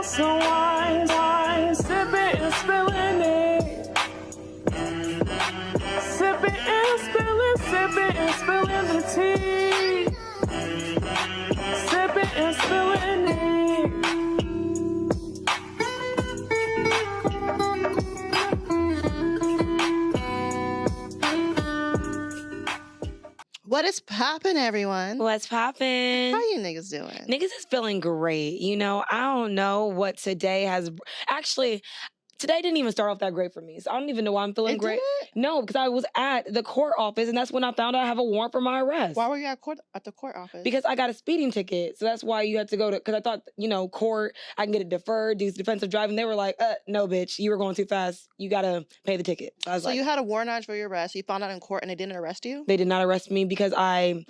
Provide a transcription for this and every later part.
So wine, sip it and spilling it. Sip it and spilling the tea. Sip it and spilling it. What is poppin', everyone? What's poppin'? How you niggas doing? Niggas is feeling great. You know, I don't know what today has... Actually, today didn't even start off that great for me. So I don't even know why I'm feeling great. Didn't? No, because I was at the court office, and that's when I found out I have a warrant for my arrest. Why were you at the court office? Because I got a speeding ticket. So that's why you had to go to... Because I thought, court, I can get it deferred, do defensive driving. They were like, no, bitch, you were going too fast. You got to pay the ticket. So I was so like... you had a warrant for your arrest. You found out in court and they didn't arrest you? They did not arrest me because I,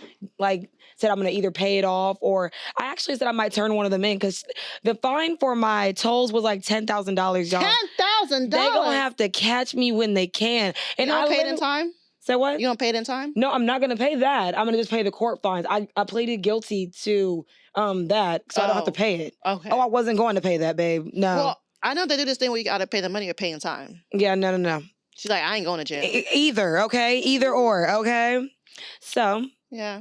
said I'm going to either pay it off or... I actually said I might turn one of them in because the fine for my tolls was like $10,000, y'all. $10,000? They gonna have to catch me when they can. And you don't pay it in time? Say what? You don't pay it in time? No, I'm not gonna pay that. I'm gonna just pay the court fines. I pleaded guilty to that, so I don't have to pay it. Okay. Oh, I wasn't going to pay that, babe. No. Well, I know they do this thing where you gotta pay the money or pay in time. Yeah, no. She's like, I ain't going to jail. Either, okay? Either or, okay? So... Yeah.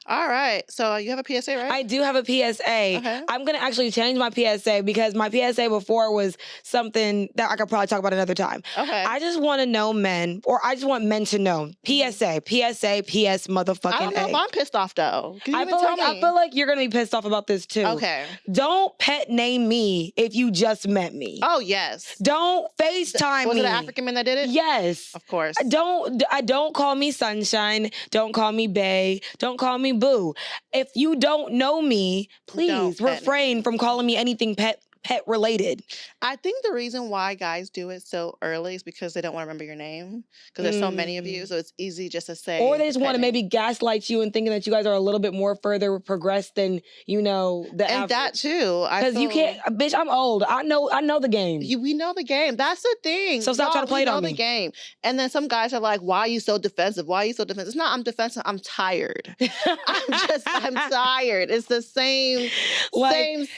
All right. So you have a PSA, right? I do have a PSA. Okay. I'm going to actually change my PSA because my PSA before was something that I could probably talk about another time. Okay. I just want to know men, or I just want men to know. PSA, PS motherfucking I don't know A. if I'm pissed off, though. Can you I even tell me? feel like you're going to be pissed off about this, too. Okay. Don't pet name me if you just met me. Oh, yes. Don't FaceTime Was me. it an African man that did it? Yes. Of course. Don't call me sunshine. Don't call me bae. Don't call me boo. If you don't know me, please refrain from calling me anything pet related. I think the reason why guys do it so early is because they don't want to remember your name. Because there's so many of you, so it's easy just to say. Or they just want to maybe gaslight you and thinking that you guys are a little bit more further progressed than, the and average. that too. Because you can't, bitch, I'm old. I know the game. We know the game. That's the thing. So stop trying to play it on me. We know the game. And then some guys are like, why are you so defensive? Why are you so defensive? It's not I'm defensive. I'm tired. I'm tired. It's the same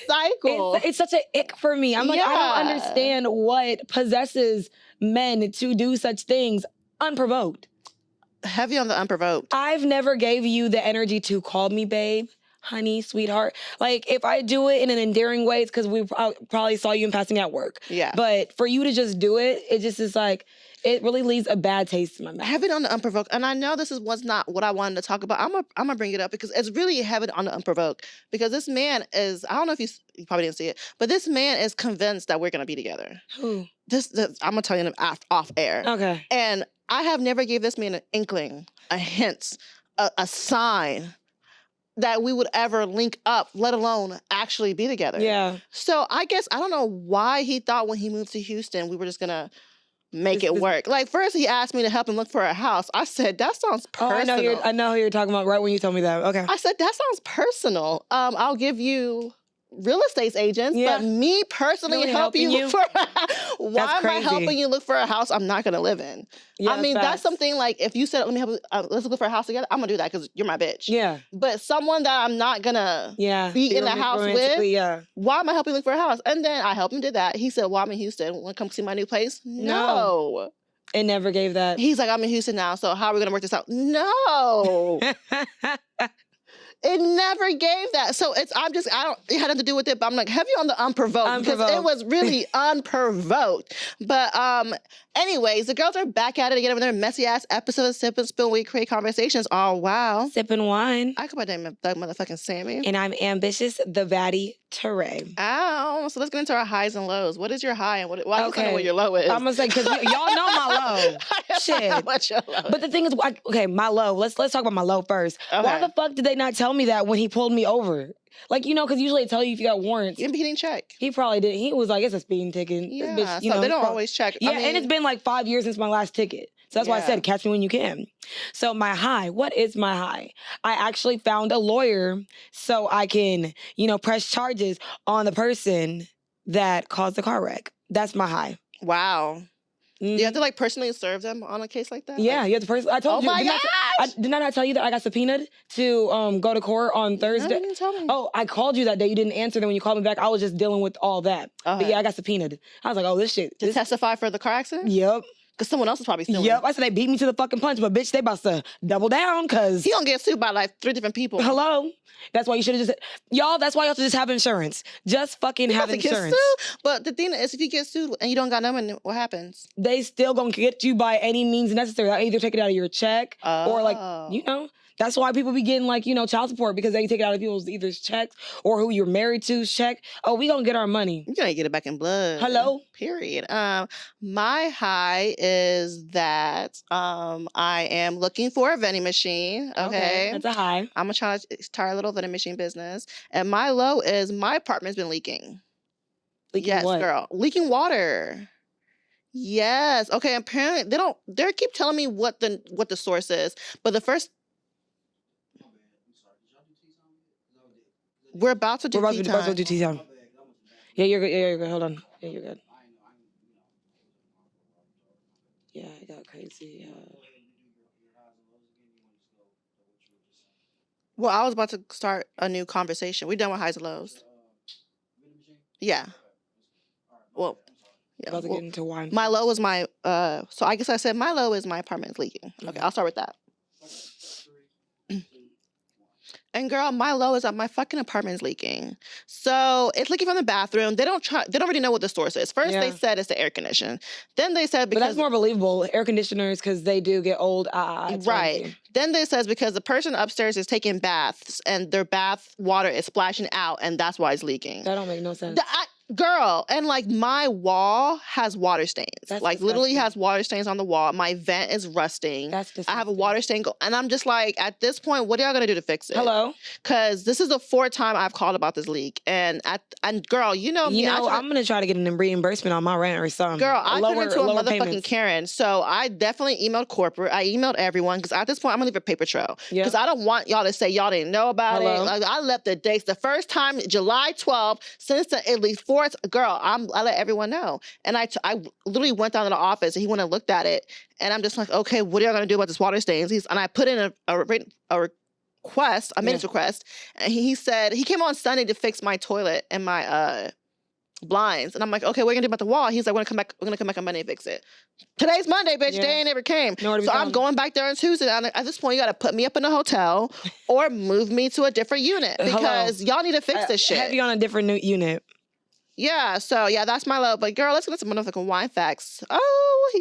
cycle. It's such an ick for me. I'm like, I don't understand what possesses men to do such things unprovoked. Heavy on the unprovoked. I've never gave you the energy to call me babe, honey, sweetheart. Like, if I do it in an endearing way, it's because we probably saw you in passing at work. Yeah. But for you to just do it, it just is like, it really leaves a bad taste in my mouth. Heavy on the unprovoked. And I know was not what I wanted to talk about. I'm gonna bring it up because it's really heavy on the unprovoked. Because this man is, I don't know if you probably didn't see it, but this man is convinced that we're gonna be together. Who? This I'm gonna tell you off air. Okay. And I have never gave this man an inkling, a hint, a sign that we would ever link up, let alone actually be together. Yeah. So I guess I don't know why he thought when he moved to Houston we were just gonna make it work. Like, first he asked me to help him look for a house. I said, that sounds personal. Oh, I know who you're talking about right when you told me that. Okay. I said, that sounds personal. I'll give you real estate agents, but me personally Really helping you look for why am I helping you look for a house I'm not gonna live in? Yeah, I mean, that's something like if you said, let me help let's look for a house together, I'm gonna do that because you're my bitch. Yeah. But someone that I'm not gonna be in the house with, why am I helping look for a house? And then I helped him do that. He said, well, I'm in Houston. Want to come see my new place? No. It never gave that. He's like, I'm in Houston now, so how are we gonna work this out? No. It never gave that. So it had nothing to do with it, but I'm like heavy on the unprovoked. Because it was really unprovoked. But anyways, the girls are back at it again with their messy ass episode of Sip and Spill. We create conversations. Oh, wow. Sipping wine. I go by the name of Thug motherfucking Sammy. And I'm ambitious, the baddie Teray. Ow. So let's get into our highs and lows. What is your high and why don't you know what your low is? I'm gonna say, because y'all know my low. Shit. What's your low? But the thing is, okay, my low. Let's talk about my low first. Okay. Why the fuck did they not tell me that when he pulled me over? Like, because usually they tell you if you got warrants. He didn't check. He probably did. He was like, it's a speeding ticket. Yeah, this bitch, so they don't always check. Yeah, and it's been like 5 years since my last ticket. So that's why I said, catch me when you can. So my high, what is my high? I actually found a lawyer so I can, press charges on the person that caused the car wreck. That's my high. Wow. Do you have to like personally serve them on a case like that? Yeah, Like, you have to personally. I told oh you. my gosh! Did I not tell you that I got subpoenaed to go to court on No, Thursday? you didn't tell me. Oh, I called you that day. You didn't answer. Then when you called me back, I was just dealing with all that. But Okay. yeah, I got subpoenaed. I was like, oh, this shit. To testify for the car accident? Yep. Because someone else is probably suing. Yep. I said they beat me to the fucking punch, but bitch, they about to double down because He gonna get sued by like 3 different people. hello. That's why you should have just y'all. That's why y'all should just have insurance. Just fucking You have about to get insurance. sued? But the thing is, if you get sued and you don't got no money, what happens? They still gonna get you by any means necessary. They'll either take it out of your check or like Oh. That's why people be getting like child support because they take it out of people's either checks or who you're married to's check. Oh, we gonna get our money. You're gonna get it back in blood. Hello. Period. My high is that I am looking for a vending machine. Okay. That's a high. I'm gonna try to start a little vending machine business. And my low is my apartment's been leaking. Leaking Yes, what? girl. Leaking water. Yes. Okay. Apparently they keep telling me what the source is. But the first we're about to do We're tea about to time. do tea time. Yeah, you're good. Yeah, you're good. Hold on. Yeah, you're good. Yeah, I got crazy. Well, I was about to start a new conversation. We done with highs and lows. Yeah. Well, yeah. About to well, get into wine. my low is my so I guess I said my low is my apartment's leaking. Okay, I'll start with that. And girl, my low is that my fucking apartment's leaking. So it's leaking from the bathroom. They don't really know what the source is. First they Yeah. said it's the air condition. Then they said But that's because more believable. Air conditioners, because they do get old. It's right. crazy. Then they says because the person upstairs is taking baths and their bath water is splashing out and that's why it's leaking. That don't make no sense. Girl, and like my wall has water stains. That's like literally disgusting. has water stains on the wall. My vent is rusting. That's I disgusting. have a water stain and I'm just like, at this point, what are y'all gonna do to fix it? Hello. Because this is the 4th time I've called about this leak. And girl, you know me. I'm gonna try to get an reimbursement on my rent or something. Girl, I turned into a motherfucking payments. Karen. So I definitely emailed corporate. I emailed everyone because at this point I'm gonna leave a paper trail. Yeah. Because I don't want y'all to say y'all didn't know about it. Hello? Like I left the dates. The first time, July 12th, since the at least 4th, girl, I let everyone know. And I literally went down to the office and he went and looked at it. And I'm just like, okay, what are y'all gonna do about this water stains? And I put in a request, a minutes request. And he said, he came on Sunday to fix my toilet and my blinds. And I'm like, okay, what are you gonna do about the wall? He's like, we're gonna come back on Monday and fix it. Today's Monday, bitch. Yeah. They ain't never came. Nowhere to be So I'm found. going back there on Tuesday. And at this point, you gotta put me up in a hotel or move me to a different unit Hello. because y'all need to fix this shit. Have you on a different unit? Yeah, so yeah, that's my low. But girl, let's get into some motherfucking wine facts. Oh,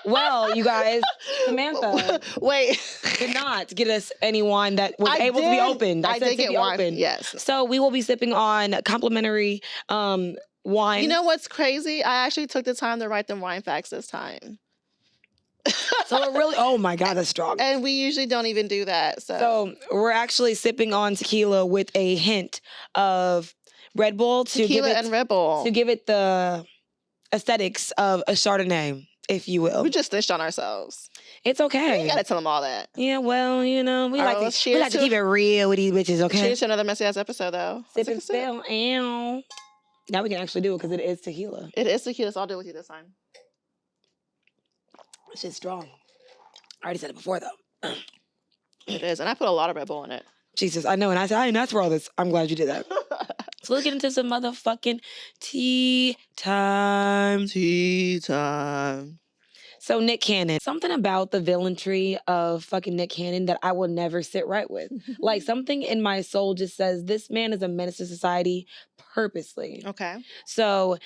Well, you guys, Samantha Wait. did not get us any wine that was I able to be did- opened. I said did to get be wine. opened. Yes. So we will be sipping on complimentary wine. You know what's crazy? I actually took the time to write them wine facts this time. So it really, oh my God, that's strong. And we usually don't even do that. So we're actually sipping on tequila with a hint of Red Bull to tequila give it and Red Bull. to give it the aesthetics of a Chardonnay, if you will. We just snitched on ourselves. It's You okay. gotta tell them all that. Yeah, well, you know, we All like right, to, let's we cheers like to to- keep it real with these bitches, okay? Cheers to another messy ass episode, though. Sip Let's take and a sip. spill. Ow. Now we can actually do it because it is tequila. It is tequila, so I'll do it with you this time. It's just strong. I already said it before, though. It is, and I put a lot of Red Bull in it. Jesus, I know, and I said I didn't ask for all this. I'm glad you did that. So let's get into some motherfucking tea time. Tea time. So Nick Cannon, something about the villainry of fucking Nick Cannon that I will never sit right with. Like something in my soul just says this man is a menace to society purposely. Okay. So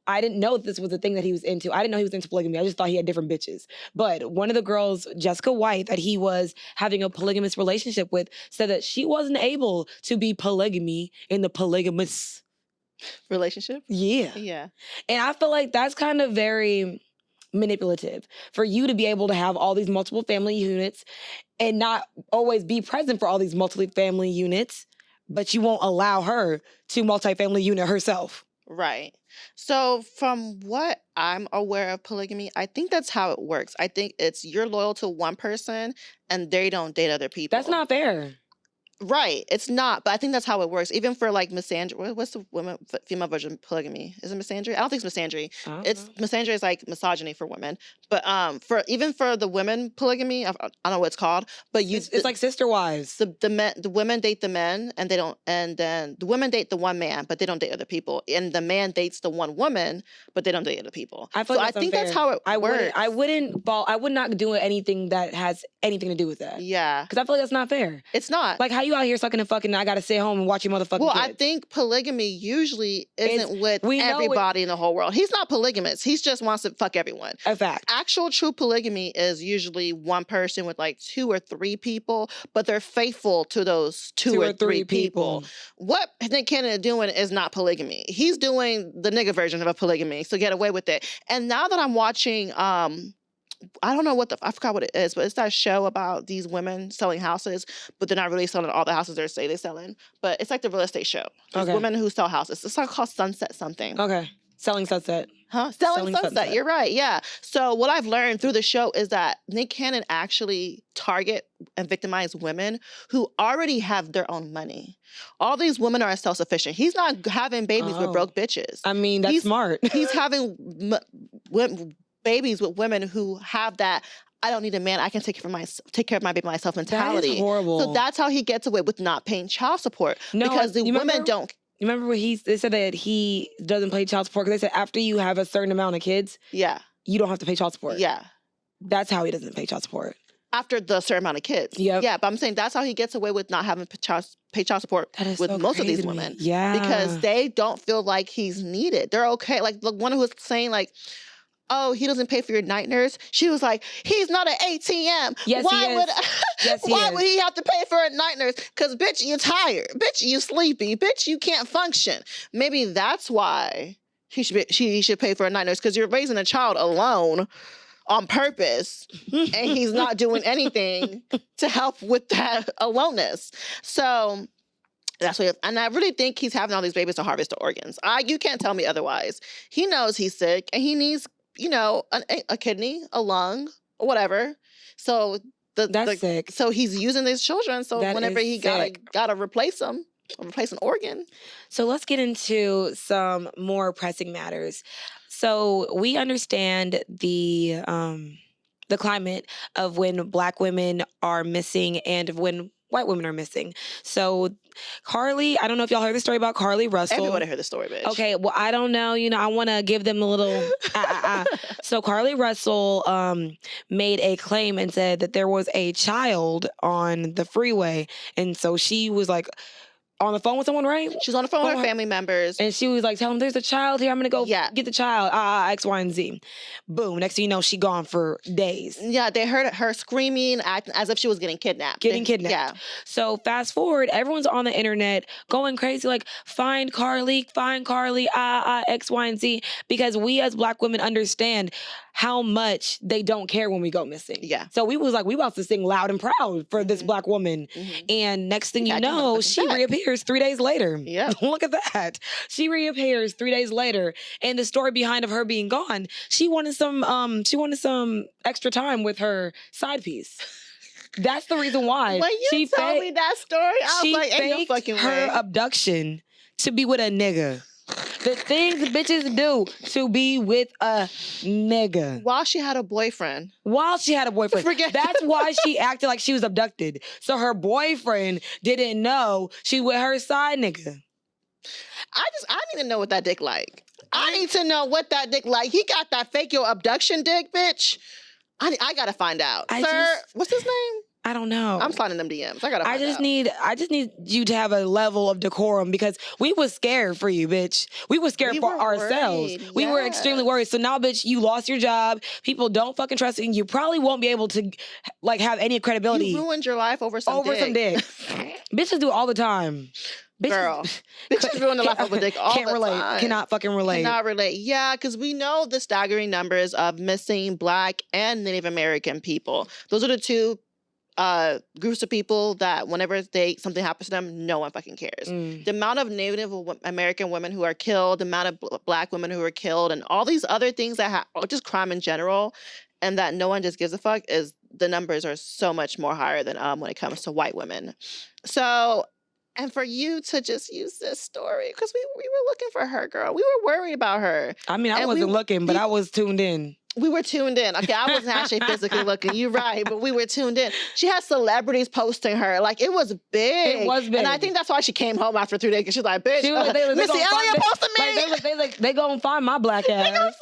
I didn't know this was a thing that he was into. I didn't know he was into polygamy. I just thought he had different bitches. But one of the girls, Jessica White, that he was having a polygamous relationship with, said that she wasn't able to be polygamy in the polygamous. Relationship? Yeah. Yeah. And I feel like that's kind of very manipulative for you to be able to have all these multiple family units and not always be present for all these multiple family units, but you won't allow her to multifamily unit herself. Right. So from what I'm aware of polygamy, I think that's how it works. I think it's you're loyal to one person and they don't date other people. That's not fair. Right. It's not, but I think that's how it works. Even for like misandry. What's the female version of polygamy? Is it misandry? I don't think it's misandry. It's misandry is like misogyny for women. But for even for the women polygamy, I don't know what it's called. But it's like sister wives. The women date the men, and they don't. And then the women date the one man, but they don't date other people. And the man dates the one woman, but they don't date other people. I think that's how it works. I would not do anything that has anything to do with that. Yeah. Because I feel like that's not fair. It's not. Like, how you out here sucking and fucking, and I gotta sit home and watch your motherfucking Well, kids. I think polygamy usually isn't with everybody in the whole world. He's not polygamous. He just wants to fuck everyone. A fact. Actual true polygamy is usually one person with like 2 or 3 people, but they're faithful to those 2 or 3 people. What Nick Cannon is doing is not polygamy. He's doing the nigga version of a polygamy, so get away with it. And now that I'm watching, I don't know I forgot what it is, but it's that show about these women selling houses, but they're not really selling all the houses they say they're selling. But it's like the real estate show. These women who sell houses. It's like called Sunset something. Okay. Selling Sunset. Huh? Selling Sunset. You're right. Yeah. So what I've learned through the show is that Nick Cannon actually target and victimize women who already have their own money. All these women are self-sufficient. He's not having babies with broke bitches. I mean, that's smart. He's having babies with women who have that I don't need a man. I can take care of my baby myself mentality. That is horrible. So that's how he gets away with not paying child support because the women don't. You remember when they said that he doesn't pay child support because they said after you have a certain amount of kids, you don't have to pay child support. Yeah, that's how he doesn't pay child support. After the certain amount of kids. Yeah, but I'm saying that's how he gets away with not having pay child support with most of these women. Yeah, because they don't feel like he's needed. They're okay. Like the one who was saying like, oh, he doesn't pay for your night nurse. She was like, he's not an ATM. Yes, why would he have to pay for a night nurse? Because, bitch, you're tired. Bitch, you sleepy. Bitch, you can't function. Maybe that's why she should pay for a night nurse, because you're raising a child alone on purpose, and he's not doing anything to help with that aloneness. So that's what, and I really think he's having all these babies to harvest the organs. You can't tell me otherwise. He knows he's sick, and he needs, a kidney, a lung, whatever. So that's sick. So he's using these children. So whenever he gotta replace them, or replace an organ. So let's get into some more pressing matters. So we understand the climate of when Black women are missing and when white women are missing. So Carlee, I don't know if y'all heard the story about Carlee Russell. Everybody heard the story, bitch. Okay, well, I don't know. I want to give them a little... So Carlee Russell made a claim and said that there was a child on the freeway. And so she was like on the phone with someone, right? She's on the phone with her family members. And she was like, tell them there's a child here. I'm going to go get the child. X, Y, and Z. Boom. Next thing you know, she gone for days. Yeah, they heard her screaming, acting as if she was getting kidnapped. Yeah. So fast forward, everyone's on the internet going crazy, like, find Carlee, X, Y, and Z. Because we as Black women understand how much they don't care when we go missing. Yeah. So we was like, we about to sing loud and proud for this Black woman. And next thing you know, she reappears 3 days later. Yeah. Look at that. She reappears 3 days later. And the story behind of her being gone, she wanted some extra time with her side piece. That's the reason why. When you told me that story, I was like, ain't no fucking way. Her abduction to be with a nigga. The things bitches do to be with a nigga. While she had a boyfriend. That's why she acted like she was abducted. So her boyfriend didn't know she with her side nigga. I need to know what that dick like. I need to know what that dick like. He got that fake abduction dick, bitch. I gotta find out. Sir, what's his name? I don't know. I'm sliding them DMs. I just need you to have a level of decorum, because we was scared for you, bitch. We was scared for ourselves. Worried. We were extremely worried. So now, bitch, you lost your job. People don't fucking trust you. You probably won't be able to have any credibility. You ruined your life over some dick. Bitches do it all the time. Girl, bitches ruin the life of a dick all the time. Cannot fucking relate. Cannot relate. Yeah, because we know the staggering numbers of missing Black and Native American people. Those are the two groups of people that whenever something happens to them, no one fucking cares. The amount of Native American women who are killed, the amount of Black women who are killed, and all these other things that just crime in general, and that no one just gives a fuck is the numbers are so much more higher than when it comes to white women. So, and for you to just use this story, because we were looking for her, girl. We were worried about her. I mean, I wasn't looking, but I was tuned in. We were tuned in. Okay, I wasn't actually physically looking. You're right, but we were tuned in. She had celebrities posting her. Like, it was big. It was big. And I think that's why she came home after 3 days, because she's like, bitch, She was like, Missy Elliott posted me. They gonna find my black ass.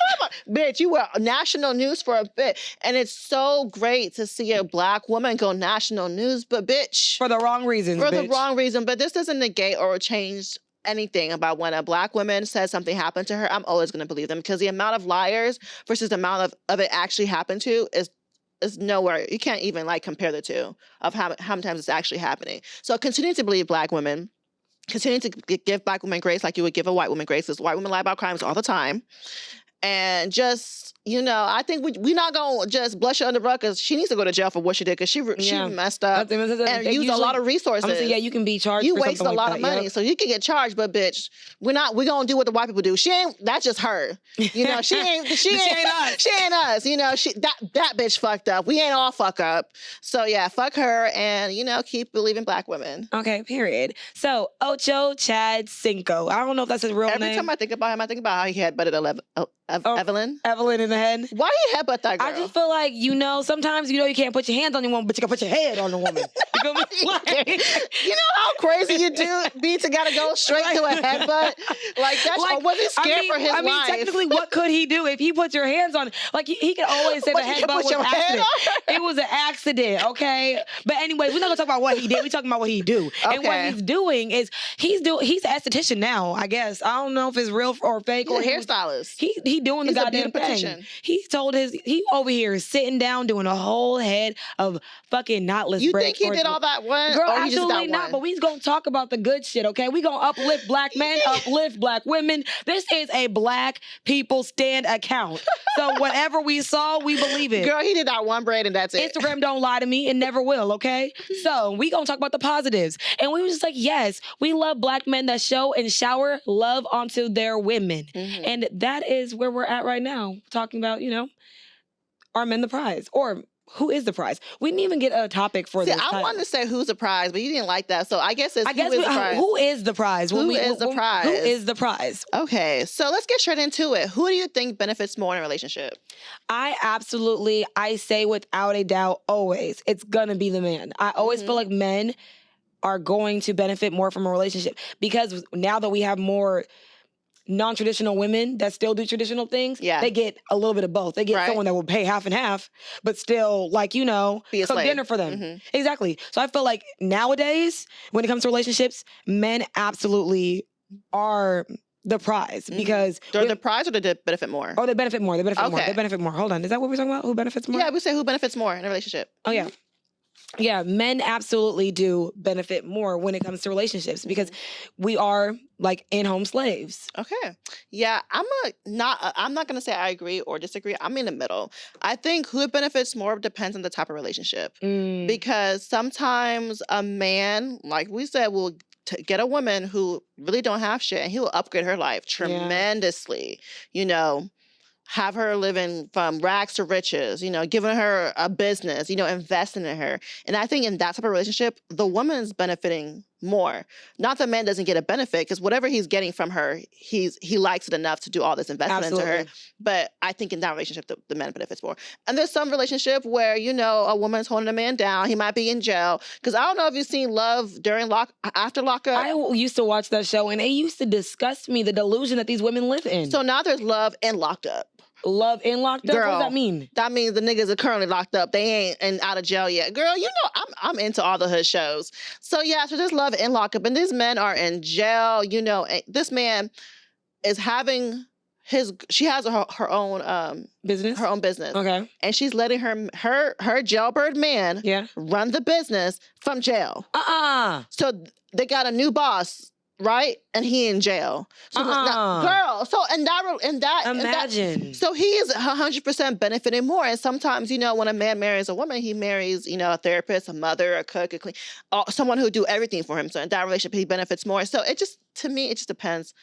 Bitch, you were national news for a bit. And it's so great to see a black woman go national news, but bitch. For the wrong reasons, the wrong reason. But this doesn't negate or change anything about when a black woman says something happened to her. I'm always going to believe them, because the amount of liars versus the amount of it actually happened to is nowhere. You can't even like compare the two of how many times it's actually happening. So continue to believe black women. Continue to give black women grace like you would give a white woman grace, because white women lie about crimes all the time. And just, I think we're not going to just blush her under the rug, because she needs to go to jail for what she did, because she messed up and used a lot of resources. Yeah, you can be charged. You for wasted a lot of money, so you can get charged. But bitch, we're going to do what the white people do. She ain't. That's just her. She ain't. She ain't us. She ain't us. That bitch fucked up. We ain't all fuck up. So yeah, fuck her, and keep believing black women. Okay, period. So Ocho Chad Cinco. I don't know if that's his real name. Every time I think about him, I think about how he had butted Evelyn. Evelyn in the head. Why he headbutt that girl? I just feel like, sometimes you can't put your hands on your woman, but you can put your head on the woman. You feel me? You know how crazy you be to gotta go straight to a headbutt? Like, that's or was he scared for his life? Technically, what could he do if he put your hands on? Like, he could always say the headbutt was an accident. It was an accident, okay? But anyway, we're not gonna talk about what he did. We're talking about what he do. Okay. And what he's doing is he's an esthetician now, I guess. I don't know if it's real or fake. He's a hairstylist. He doing the goddamn thing. He over here is sitting down doing a whole head of fucking knotless You braids. think he did all that one? Girl, absolutely not. But we's gonna talk about the good shit, okay? We gonna uplift black men, uplift black women. This is a black people stand account. So whatever we saw, we believe it. Girl, he did that one braid and that's it. Instagram don't lie to me and never will, okay? So we gonna talk about the positives. And we were just like, yes, we love black men that show and shower love onto their women. Mm-hmm. And that is where we're at right now. Talking about, are men the prize? Or who is the prize? We didn't even get a topic for this. I wanted to say who's the prize, but you didn't like that. So I guess it's who is the prize? Who is the prize? Who is the prize? Who is the prize? Okay, so let's get straight into it. Who do you think benefits more in a relationship? I say without a doubt, always, it's gonna be the man. I always feel like men are going to benefit more from a relationship, because now that we have more non-traditional women that still do traditional things, they get a little bit of both. They get someone that will pay half and half, but still, cook dinner for them. Mm-hmm. Exactly. So I feel like nowadays, when it comes to relationships, men absolutely are the prize, because they're the prize, or they benefit more? Oh, they benefit more. They benefit more. Hold on. Is that what we're talking about? Who benefits more? Yeah, we say who benefits more in a relationship. Oh, yeah. Yeah, men absolutely do benefit more when it comes to relationships, because we are like in-home slaves. Okay. Yeah, I'm not going to say I agree or disagree. I'm in the middle. I think who benefits more depends on the type of relationship. Because sometimes a man, like we said, will get a woman who really don't have shit, and he will upgrade her life tremendously. Have her living from rags to riches, giving her a business, investing in her. And I think in that type of relationship, the woman's benefiting more. Not the man doesn't get a benefit, because whatever he's getting from her, he likes it enough to do all this investment into her. But I think in that relationship, the man benefits more. And there's some relationship where, a woman's holding a man down. He might be in jail. Because I don't know if you've seen Love after lockup. I used to watch that show, and it used to disgust me, the delusion that these women live in. So now there's Love and Locked Up. Love in locked up? Girl, what does that mean? That means the niggas are currently locked up. They ain't out of jail yet. Girl, I'm into all the hood shows. So yeah, so there's Love in lockup, and these men are in jail. This man is having she has her own business. Her own business. Okay. And she's letting her jailbird man run the business from jail. So they got a new boss. Right? And he in jail. So girl, so imagine. So he is 100% benefiting more. And sometimes, when a man marries a woman, he marries, a therapist, a mother, a cook, a clean, someone who do everything for him. So in that relationship, he benefits more. So to me, it just depends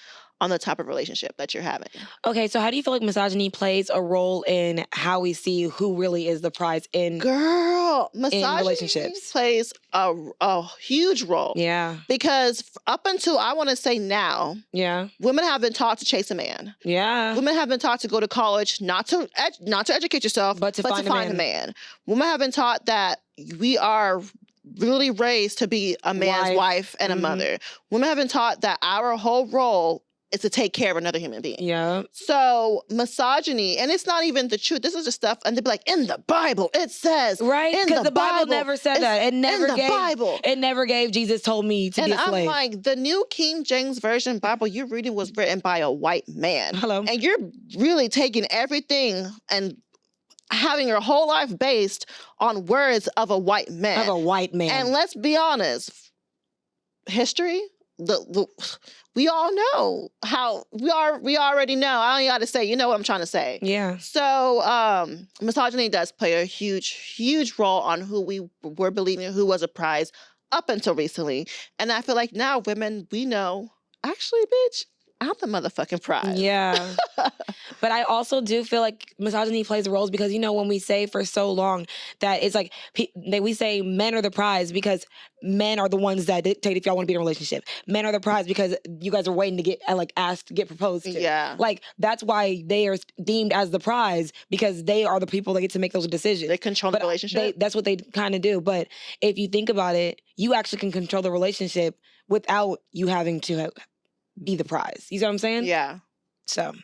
on the type of relationship that you're having. Okay, so how do you feel like misogyny plays a role in how we see who really is the prize in Girl, misogyny relationships? plays a huge role. Yeah, Because up until I want to say now, yeah, women have been taught to chase a man. yeah. Women have been taught to go to college, not to educate yourself, But to find a man. Women have been taught that we are really raised to be a man's wife and a Mhm. mother. Women have been taught that our whole role is to take care of another human being. Yeah. So misogyny, and it's not even the truth. This is just stuff, and they'd be like, in the Bible, it says, Right? in Because the Bible never said it's that. It never in the gave. Bible. It never gave Jesus told me to And be a I'm slave. like, the New King James Version Bible you're reading was written by a white man. Hello. And you're really taking everything and having your whole life based on words of a white man. Of a white man. And let's be honest, history, we all know how we already know. I don't got to say, you know what I'm trying to say. yeah. So misogyny does play a huge role on who we were believing who was a prize up until recently. And I feel like now women, we know, actually, bitch, I'm the motherfucking prize. Yeah. But I also do feel like misogyny plays roles because, you know, when we say for so long that it's like, we say men are the prize because men are the ones that dictate if y'all want to be in a relationship. Men are the prize because you guys are waiting to get, like, asked to get proposed to. Yeah. Like, that's why they are deemed as the prize because they are the people that get to make those decisions. They control the relationship. That's what they kind of do. But if you think about it, you actually can control the relationship without you having to be the prize. You see what I'm saying? Yeah. So,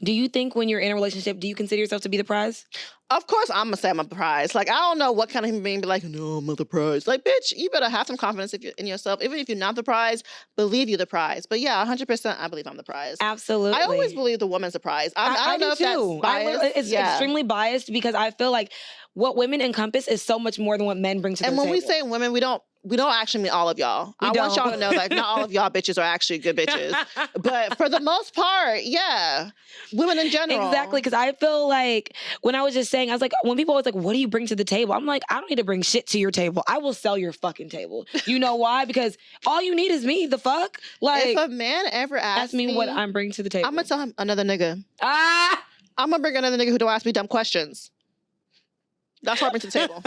do you think when you're in a relationship, do you consider yourself to be the prize? Of course, I'm gonna say I'm a prize. Like, I don't know what kind of human being be like, no, I'm not the prize. Like, bitch, you better have some confidence in yourself. Even if you're not the prize, believe you're the prize. But yeah, 100%, I believe I'm the prize. Absolutely. I always believe the woman's the prize. I don't know if that's biased. It's extremely biased because I feel like what women encompass is so much more than what men bring to the table. And when we say women, we don't actually mean all of y'all. I want y'all to know that not all of y'all bitches are actually good bitches. But for the most part, yeah. Women in general. Exactly, because I feel like when I was just saying, I was like, when people always like, what do you bring to the table? I'm like, I don't need to bring shit to your table. I will sell your fucking table. You know why? Because all you need is me, the fuck? Like, if a man ever asks me what I'm bringing to the table, I'm going to tell him another nigga. Ah! I'm going to bring another nigga who don't ask me dumb questions. That's what I bring to the table.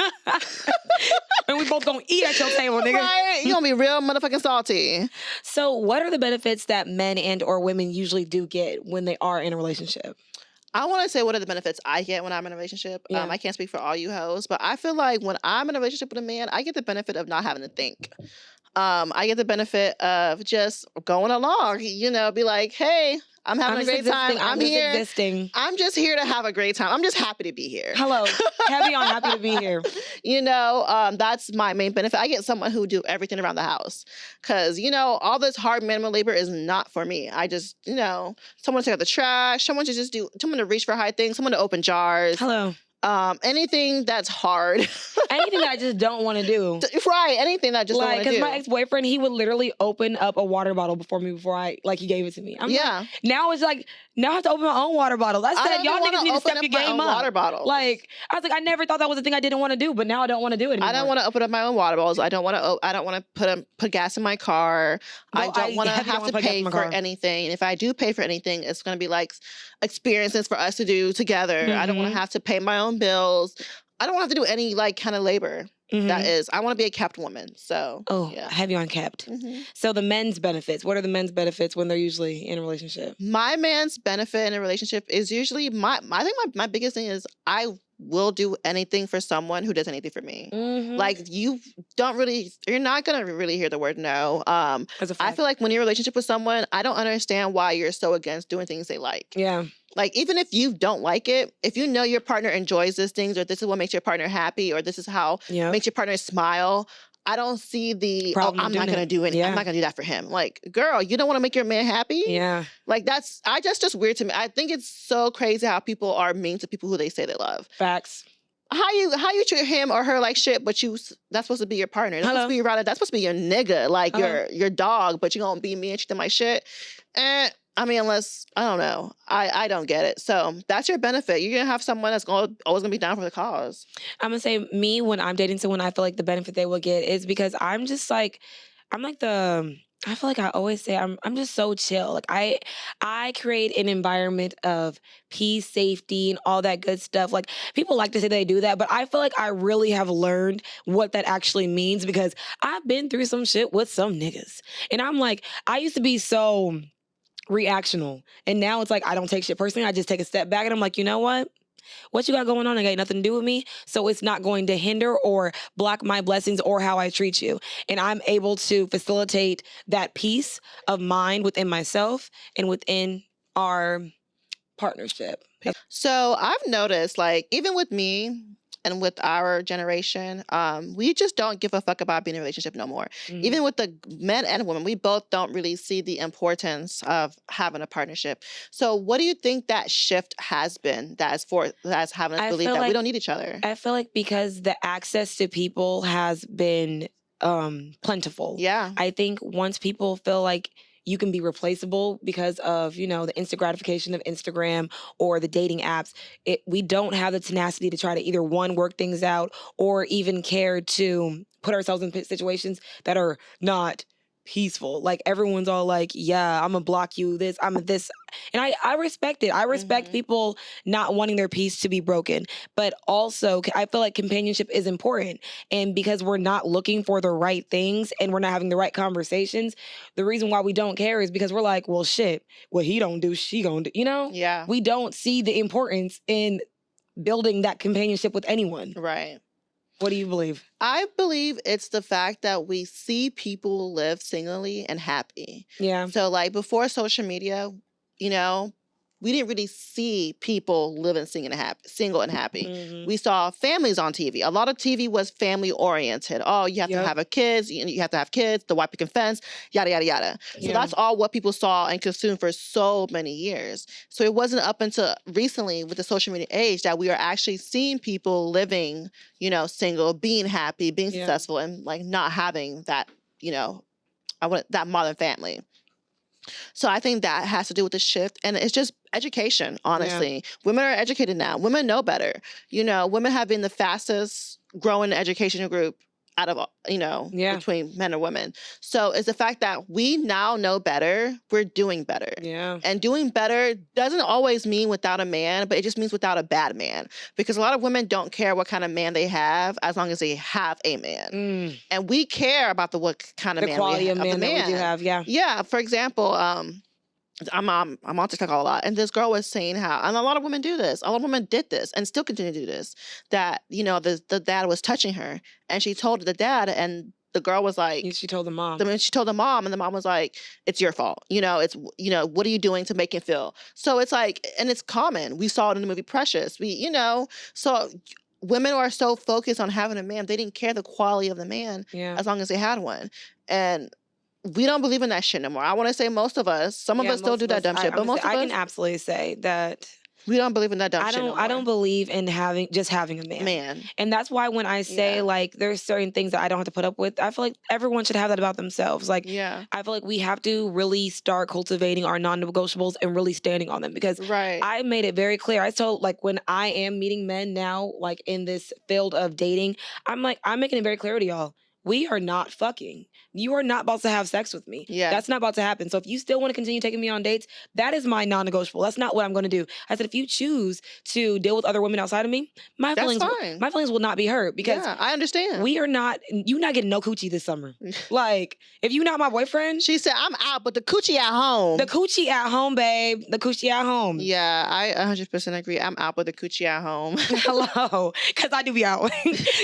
And we both gonna eat at your table, nigga. Right? You gonna be real motherfucking salty. So what are the benefits that men and or women usually do get when they are in a relationship? I want to say what are the benefits I get when I'm in a relationship. Yeah. I can't speak for all you hoes, but I feel like when I'm in a relationship with a man, I get the benefit of not having to think. I get the benefit of just going along, you know, be like, hey, I'm having a great time. I'm here. Existing. I'm just here to have a great time. I'm just happy to be here. Hello. Heavy on happy to be here. You know, that's my main benefit. I get someone who do everything around the house. Because, you know, all this hard manual labor is not for me. I just, you know, someone to take out the trash, someone to reach for high things, someone to open jars. Hello. Anything that's hard. Anything that I just don't want to do. Right. Anything that I just don't want to do. Because my ex-boyfriend, he would literally open up a water bottle before he gave it to me. I'm like, now it's like, now I have to open my own water bottle. That's said, y'all niggas need to step your game up. Water bottle. Like, I was like, I never thought that was a thing I didn't want to do, but now I don't want to do it anymore. I don't want to open up my own water bottles. I don't want to put gas in my car. No, I don't want to have to pay for anything. If I do pay for anything, it's going to be like experiences for us to do together. Mm-hmm. I don't want to have to pay my own bills. I don't want to have to do any like kind of labor. Mm-hmm. That is, I want to be a kept woman. So, heavy on kept. Mm-hmm. So the men's benefits. What are the men's benefits when they're usually in a relationship? My man's benefit in a relationship is usually I think my biggest thing is I will do anything for someone who does anything for me. Mm-hmm. Like you're not gonna really hear the word no. I feel like when you're in a relationship with someone, I don't understand why you're so against doing things they like. Yeah. Like, even if you don't like it, if you know your partner enjoys these things, or this is what makes your partner happy, or this is how makes your partner smile, I don't see the, I'm not going to do anything. I'm not going to do that for him. Like, girl, you don't want to make your man happy? Yeah. Like, that's just weird to me. I think it's so crazy how people are mean to people who they say they love. Facts. How you treat him or her like shit, but that's supposed to be your partner. That's supposed to be your rider. That's supposed to be your nigga, like your dog, but you gonna be me and treat them like shit. I mean, unless, I don't know. I don't get it. So that's your benefit. You're going to have someone that's always going to be down for the cause. I'm going to say me, when I'm dating someone, I feel like the benefit they will get is because I'm just like, I'm like the I feel like I always say I'm just so chill. Like I create an environment of peace, safety, and all that good stuff. Like people like to say they do that, but I feel like I really have learned what that actually means because I've been through some shit with some niggas. And I'm like, I used to be so reactional. And now it's like I don't take shit personally. I just take a step back and I'm like, you know what you got going on? It got nothing to do with me. So it's not going to hinder or block my blessings or how I treat you. And I'm able to facilitate that peace of mind within myself and within our partnership. So I've noticed, like, even with me and with our generation, we just don't give a fuck about being in a relationship no more. Even with the men and women, we both don't really see the importance of having a partnership. So what do you think that shift has been that's having us believe that we don't need each other? I feel like because the access to people has been plentiful. Yeah. I think once people feel like you can be replaceable because of, the instant gratification of Instagram or the dating apps, we don't have the tenacity to try to either one, work things out or even care to put ourselves in situations that are not peaceful. Like everyone's all like, yeah, I'm gonna block you, I'm this. And I respect it. I respect people not wanting their peace to be broken. But also I feel like companionship is important. And because we're not looking for the right things and we're not having the right conversations, the reason why we don't care is because we're like, well shit, what he don't do, she gonna do, Yeah. We don't see the importance in building that companionship with anyone. Right. What do you believe? I believe it's the fact that we see people live singly and happy. Yeah. So like before social media, we didn't really see people living single and happy. We saw families on TV. A lot of TV was family oriented. Oh, you have to have kids. You have to have kids. The white picket fence, yada, yada, yada. So that's all what people saw and consumed for so many years. So it wasn't up until recently with the social media age that we are actually seeing people living, single, being happy, being successful, and like not having that, that modern family. So I think that has to do with the shift. And it's just education, honestly. Women are educated now. Women know better. Women have been the fastest growing education group out of, between men and women. So it's the fact that we now know better, we're doing better. Yeah. And doing better doesn't always mean without a man, but it just means without a bad man. Because a lot of women don't care what kind of man they have as long as they have a man. And we care about what kind of man we have. The quality of man that we do have, yeah. Yeah, for example, I'm on TikTok a lot, and this girl was saying how, and a lot of women do this. A lot of women did this and still continue to do this. That the dad was touching her, and she told the dad, and the girl was like, she told the mom. She told the mom, and the mom was like, "It's your fault. It's what are you doing to make him feel?" So it's like, and it's common. We saw it in the movie Precious. So women are so focused on having a man, they didn't care the quality of the man as long as they had one, and we don't believe in that shit no more. I want to say most of us, some of us still do that dumb shit, but most of us, I can absolutely say that we don't believe in that dumb shit no more. I don't believe in having a man. And that's why when I say like there's certain things that I don't have to put up with, I feel like everyone should have that about themselves. Like I feel like we have to really start cultivating our non-negotiables and really standing on them, because I made it very clear. I told, like, when I am meeting men now, like in this field of dating, I'm making it very clear to y'all. We are not fucking. You are not about to have sex with me. Yeah. That's not about to happen. So if you still want to continue taking me on dates, that is my non-negotiable. That's not what I'm going to do. I said, if you choose to deal with other women outside of me, my feelings will not be hurt, because I understand. you're not getting no coochie this summer. Like, if you're not my boyfriend. She said, I'm out, but the coochie at home. The coochie at home, babe. The coochie at home. Yeah, I 100% agree. I'm out, but the coochie at home. Hello. Because I do be out.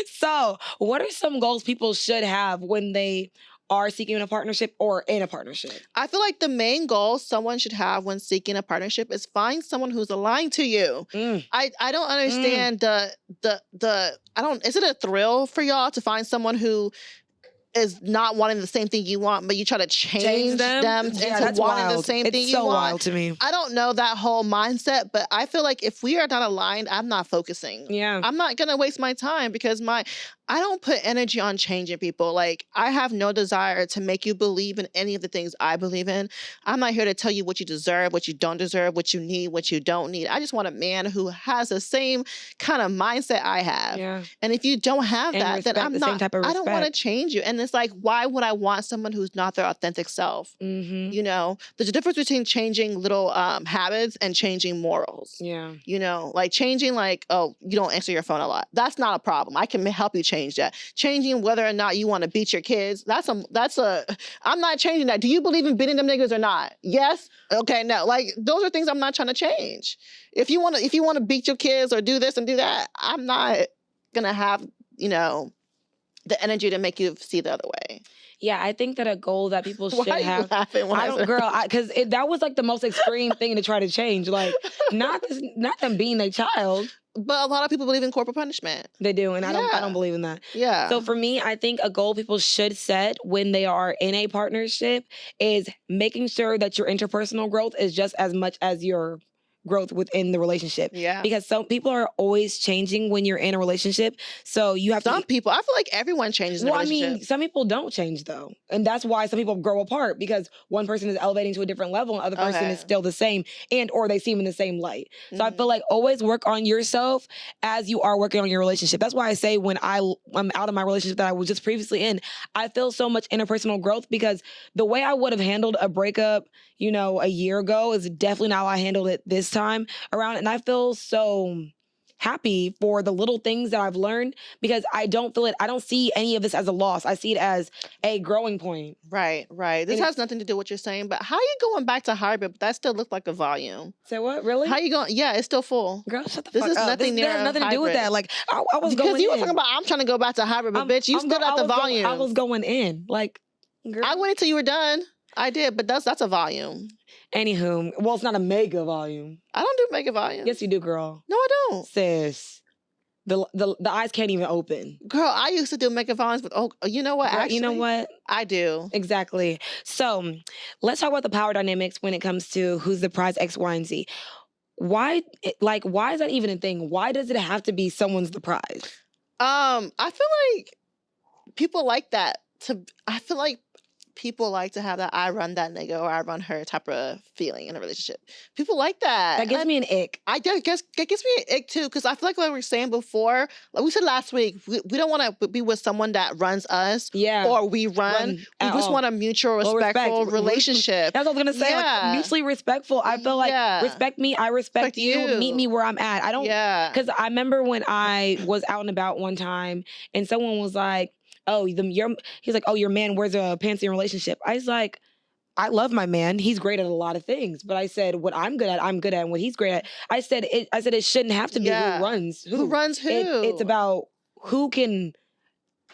So what are some goals people should have when they are seeking a partnership or in a partnership? I feel like the main goal someone should have when seeking a partnership is find someone who's aligned to you. I don't understand is it a thrill for y'all to find someone who is not wanting the same thing you want, but you try to change them into wanting the same thing you want? It's so wild to me. I don't know that whole mindset, but I feel like if we are not aligned, I'm not focusing. Yeah. I'm not going to waste my time, because I don't put energy on changing people. Like, I have no desire to make you believe in any of the things I believe in. I'm not here to tell you what you deserve, what you don't deserve, what you need, what you don't need. I just want a man who has the same kind of mindset I have. Yeah. And if you don't have And that, then respect, I'm the same not, type of I don't want to respect. change you. And it's like, why would I want someone who's not their authentic self? Mm-hmm. You know, there's a difference between changing little habits and changing morals. Yeah. You know, like changing, like, oh, you don't answer your phone a lot. That's not a problem. I can help you change that. Changing whether or not you want to beat your kids. I'm not changing that. Do you believe in beating them niggas or not? Yes. Okay. No. Like, those are things I'm not trying to change. If you want to beat your kids or do this and do that, I'm not gonna have, you know, the energy to make you see the other way. Yeah, I think that a goal that people Why should are you have. laughing when I I don't, said- girl, because that was like the most extreme thing to try to change. Like, not them being a child. But a lot of people believe in corporal punishment. They do, and I Yeah. don't believe in that. Yeah. So for me, I think a goal people should set when they are in a partnership is making sure that your interpersonal growth is just as much as your growth within the relationship. Yeah. Because some people are always changing when you're in a relationship. So you have Some to. people, I feel like everyone changes in a Well, I relationship. mean, some people don't change though. And that's why some people grow apart because one person is elevating to a different level and the other person Okay. is still the same and or they seem in the same light. So I Mhm. feel like always work on yourself as you are working on your relationship. That's why I say when I'm out of my relationship that I was just previously in, I feel so much interpersonal growth because the way I would have handled a breakup, you know, a year ago is definitely not how I handled it this time around. And I feel so happy for the little things that I've learned because I don't see any of this as a loss. I see it as a growing point. Right, right. This And has nothing to do with what you're saying, but how you going back to hybrid? But that still looks like a volume. Say what? Really? How you going? Yeah, it's still full. Girl, shut the This fuck is up. nothing This near has nothing to do with hybrid. that. Like I was Because going you were in. talking about I'm trying to go back to hybrid, but bitch, you stood at the volume. I was going in. Like, girl. I waited till you were done. I did, but that's a volume. Anywho, well, it's not a mega volume. I don't do mega volume. Yes, you do, girl. No, I don't. Sis, the eyes can't even open. Girl, I used to do mega volumes, but oh, you know what? Girl, Actually, you know what? I do. Exactly. So let's talk about the power dynamics when it comes to who's the prize X, Y, and Z. Why is that even a thing? Why does it have to be someone's the prize? I feel like people like that. I feel like people like to have that I run that nigga or I run her type of feeling in a relationship. People like that. That gives me an ick. I guess that gives me an ick too, because I feel like we were saying before, like we said last week, we don't want to be with someone that runs us Yeah. or we run. We at just all. want a mutual, Well, respectful respect. relationship. That's what I was gonna say. Yeah. Like mutually respectful. I feel like Yeah. respect me, I respect Respect you. you. Meet me where I'm at. I don't Yeah. because I remember when I was out and about one time and someone was like, "Oh, he's like, oh, your man wears a pantsy relationship." I was like, I love my man. He's great at a lot of things. But I said, what I'm good at, I'm good at. And what he's great at, I said it shouldn't have to be Yeah. who runs Who runs who? It's about who can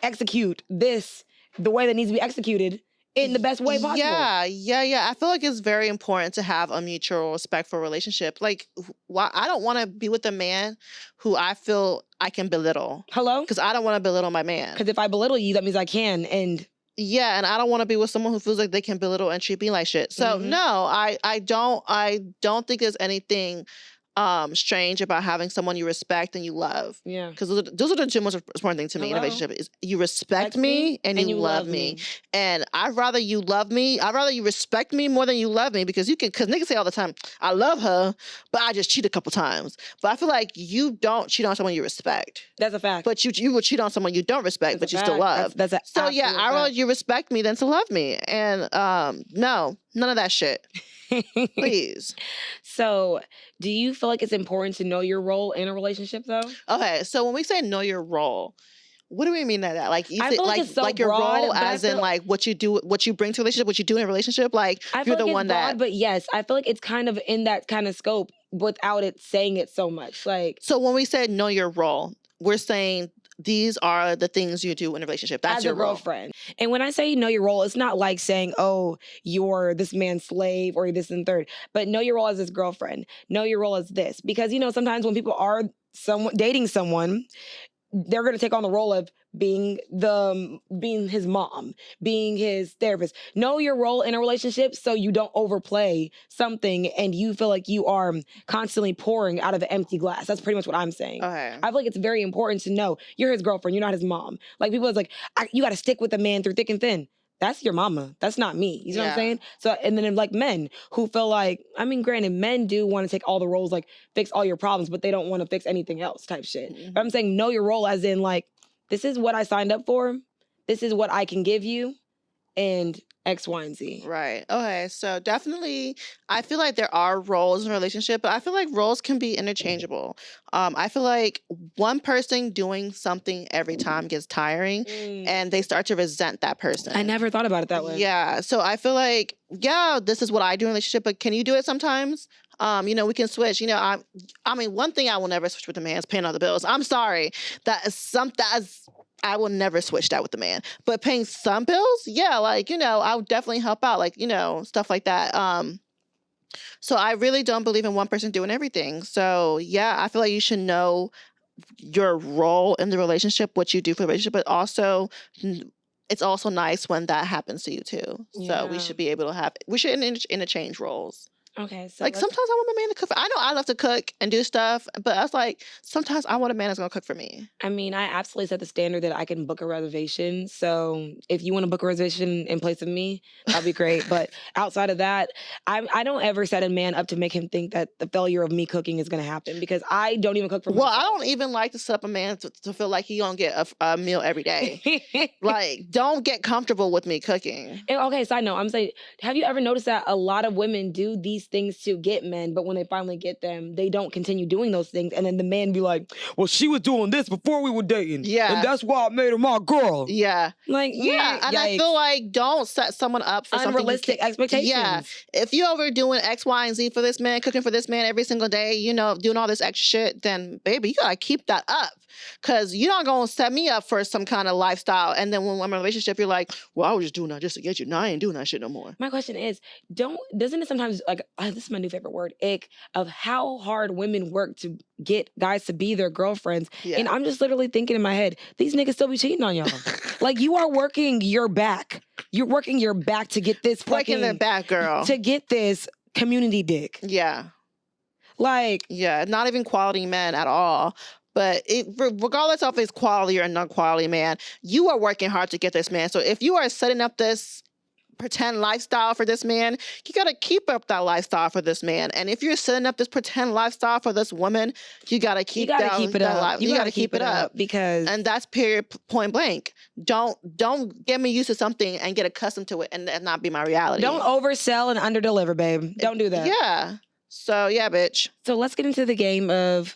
execute this the way that needs to be executed in the best way possible. Yeah. I feel like it's very important to have a mutual, respectful relationship. Like, why I don't want to be with a man who I feel I can belittle, Hello? because I don't want to belittle my man. Because if I belittle you, that means I can. And Yeah, and I don't want to be with someone who feels like they can belittle and treat me like shit. So Mhm. no, I don't think there's anything strange about having someone you respect and you love. yeah. Because those are the two most important things to me in a Hello? relationship is you respect Respect me and you love me. And I'd rather you love me. I'd rather you respect me more than you love me because because niggas say all the time, I love her, but I just cheat a couple times. But I feel like you don't cheat on someone you respect. That's a fact. But you will cheat on someone you don't respect, That's but a you still fact. love. That's a So yeah, absolute I'd rather fact. you respect me than to love me. And no, none of that shit. Please. So, do you feel like it's important to know your role in a relationship, though? Okay, so when we say know your role, what do we mean by that? Like you I say, feel like it's so your broad, role but I as in feel- like what you do, what you bring to a relationship, what you do in a relationship. Like I you're feel the like one it's broad, that. but yes, I feel like it's kind of in that kind of scope without it saying it so much. Like So when we said know your role, we're saying these are the things you do in a relationship. That's as your a role. girlfriend. And when I say know your role, it's not like saying, oh, you're this man's slave or this and third, but know your role as his girlfriend. Know your role as this. Because, sometimes when people are dating someone, they're going to take on the role of being his mom, being his therapist. Know your role in a relationship so you don't overplay something and you feel like you are constantly pouring out of an empty glass. That's pretty much what I'm saying. Okay. I feel like it's very important to know you're his girlfriend, you're not his mom. Like people is like, you got to stick with the man through thick and thin. That's your mama. That's not me. You know what I'm saying? So, and then like men who feel like, I mean, granted, men do want to take all the roles, like fix all your problems, but they don't want to fix anything else type shit. Mm-hmm. But I'm saying know your role as in like, this is what I signed up for. This is what I can give you. And X, Y, and Z. Right. Okay. So definitely, I feel like there are roles in a relationship, but I feel like roles can be interchangeable. I feel like one person doing something every time gets tiring and they start to resent that person. I never thought about it that way. Yeah. So I feel like, yeah, this is what I do in a relationship, but can you do it sometimes? You know, we can switch. You know, I mean, one thing I will never switch with the man is paying all the bills. I'm sorry. I will never switch that with the man. But paying some bills, yeah, like, you know, I would definitely help out, like, you know, stuff like that. So I really don't believe in one person doing everything. So yeah, I feel like you should know your role in the relationship, what you do for the relationship, but also it's also nice when that happens to you too. So we should be able to we should interchange roles. Okay, so like sometimes I want my man to cook. I know I love to cook and do stuff, but I was like, sometimes I want a man that's gonna cook for me. I mean, I absolutely set the standard that I can book a reservation. So if you want to book a reservation in place of me, that'd be great. But outside of that, I don't ever set a man up to make him think that the failure of me cooking is gonna happen because I don't even cook for myself. Well, I don't even like to set up a man to feel like he gonna get a meal every day. Like, don't get comfortable with me cooking. Okay, side note, I'm saying, have you ever noticed that a lot of women do these things to get men, but when they finally get them, they don't continue doing those things, and then the man be like, well, she was doing this before we were dating. Yeah. And that's why I made her my girl. Yeah. Like, yeah. And I feel like don't set someone up for unrealistic expectations. Yeah. If you overdoing X, Y, and Z for this man, cooking for this man every single day, you know, doing all this extra shit, then baby, you gotta keep that up. Cause you're not gonna set me up for some kind of lifestyle. And then when I'm in a relationship, you're like, well, I was just doing that just to get you. Now I ain't doing that shit no more. My question is, doesn't it sometimes, like, this is my new favorite word, ick, of how hard women work to get guys to be their girlfriends. Yeah. And I'm just literally thinking in my head, these niggas still be cheating on y'all. Like, you are working your back. You're working your back to get this breaking their back, girl. To get this community dick. Yeah. Like. Yeah, not even quality men at all. But regardless of his quality or non-quality man, you are working hard to get this man. So if you are setting up this pretend lifestyle for this man, you got to keep up that lifestyle for this man. And if you're setting up this pretend lifestyle for this woman, you got to keep it up. You got to keep it up because, and that's period, point blank. Don't get me used to something and get accustomed to it and not be my reality. Don't oversell and underdeliver, babe. Don't do that. Yeah. So yeah, bitch. So let's get into the game of,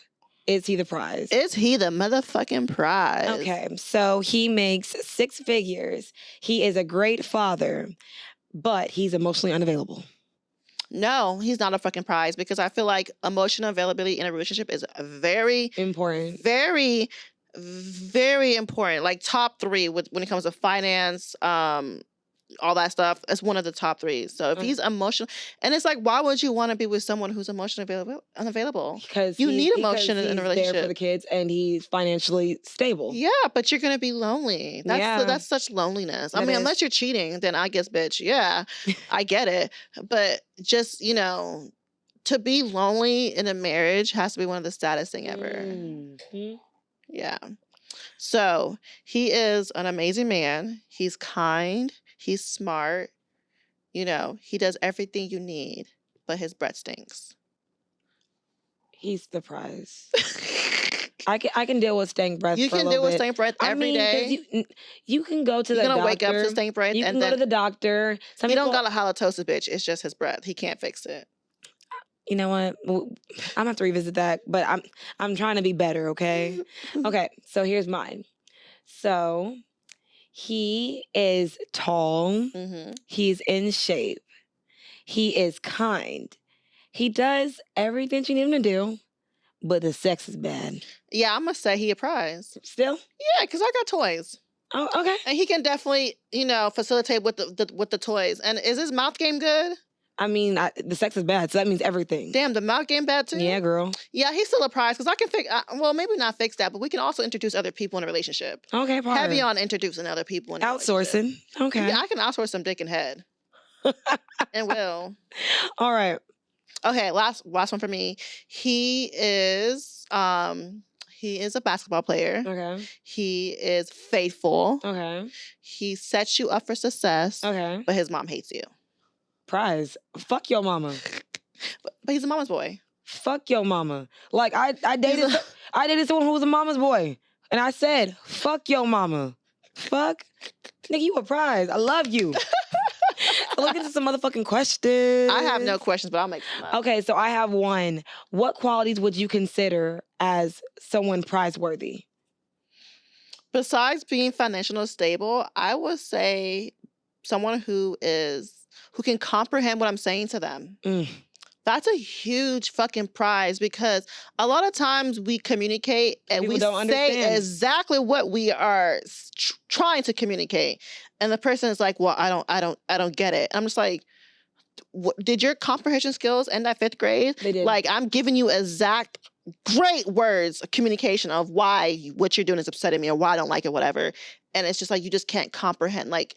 is he the prize? Is he the motherfucking prize? Okay, so he makes 6 figures. He is a great father, but he's emotionally unavailable. No, he's not a fucking prize because I feel like emotional availability in a relationship is very important. Very, very important. Like top 3 when it comes to finance, all that stuff. It's one of the top 3. So if he's emotional, and it's like, why would you want to be with someone who's emotionally unavailable? Because you need emotion in a relationship. There for the kids, and he's financially stable. Yeah, but you're gonna be lonely. That's such loneliness. I mean, unless you're cheating, then I guess, bitch, yeah, I get it. But just, you know, to be lonely in a marriage has to be one of the saddest thing ever. Mm-hmm. Yeah. So he is an amazing man. He's kind. He's smart. You know, he does everything you need, but his breath stinks. He's the prize. I can deal with stank breath. You can deal with stank breath every day. You can go to the doctor. You're gonna wake up to stank breath. You can go to the doctor. He don't got a halitosis, bitch. It's just his breath. He can't fix it. You know what? I'm gonna have to revisit that, but I'm trying to be better, okay? Okay, so here's mine. So he is tall. Mm-hmm. He's in shape. He is kind. He does everything you need him to do, but the sex is bad. Yeah, I'm gonna say he a prize. Still? Yeah, because I got toys. Oh, okay. And he can definitely, you know, facilitate with the toys. And is his mouth game good? I mean, the sex is bad, so that means everything. Damn, the mouth game bad too? Yeah, girl. Yeah, he's still a prize because I can fix, well, maybe not fix that, but we can also introduce other people in a relationship. Okay, part. Heavy on introducing other people in a outsourcing. relationship. Okay. Yeah, I can outsource some dick and head. And will. All right. Okay, last one for me. He is a basketball player. Okay. He is faithful. Okay. He sets you up for success. Okay. But his mom hates you. Prize. Fuck your mama. But he's a mama's boy. Fuck your mama. Like I dated someone who was a mama's boy. And I said, fuck your mama. Fuck. Nigga, you a prize. I love you. Look into some motherfucking questions. I have no questions, but I'll make them up. Okay, so I have one. What qualities would you consider as someone prize-worthy? Besides being financially stable, I would say someone who can comprehend what I'm saying to them. That's a huge fucking prize because a lot of times we communicate and we say exactly what we are trying to communicate. And the person is like, well, I don't get it. I'm just like, did your comprehension skills end at 5th grade? They did. Like, I'm giving you exact great words of communication of why what you're doing is upsetting me or why I don't like it, whatever. And it's just like, you just can't comprehend. Like,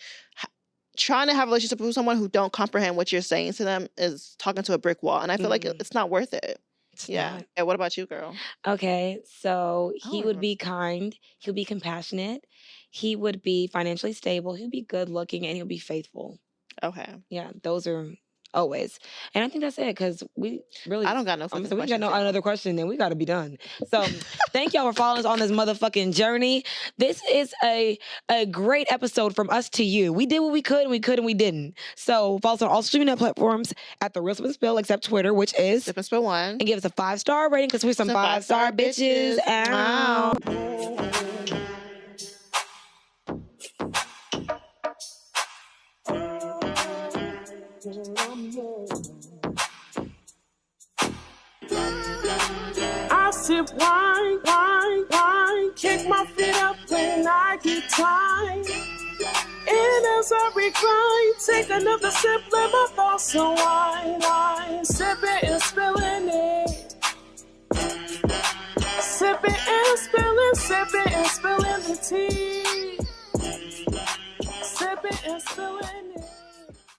trying to have a relationship with someone who don't comprehend what you're saying to them is talking to a brick wall. And I feel like it's not worth it. Yeah. And what about you, girl? Okay, so he would be kind. He would be compassionate. He would be financially stable. He would be good looking and he'll be faithful. Okay. Yeah, those are always. And I think that's it because we really. I don't got no so questions. we got no another question, then we got to be done. So thank y'all for following us on this motherfucking journey. This is a great episode from us to you. We did what we could and we didn't. So follow us on all streaming platforms at The Real Sip and Spill, except Twitter, which is Sip and Spill 1. And give us a 5-star rating because we're some 5-star bitches. Ow. I sip wine, kick my feet up when I get tired. And as I recline, take another sip, let my thoughts unwind. Sipping and spilling it. Sipping and spilling the tea.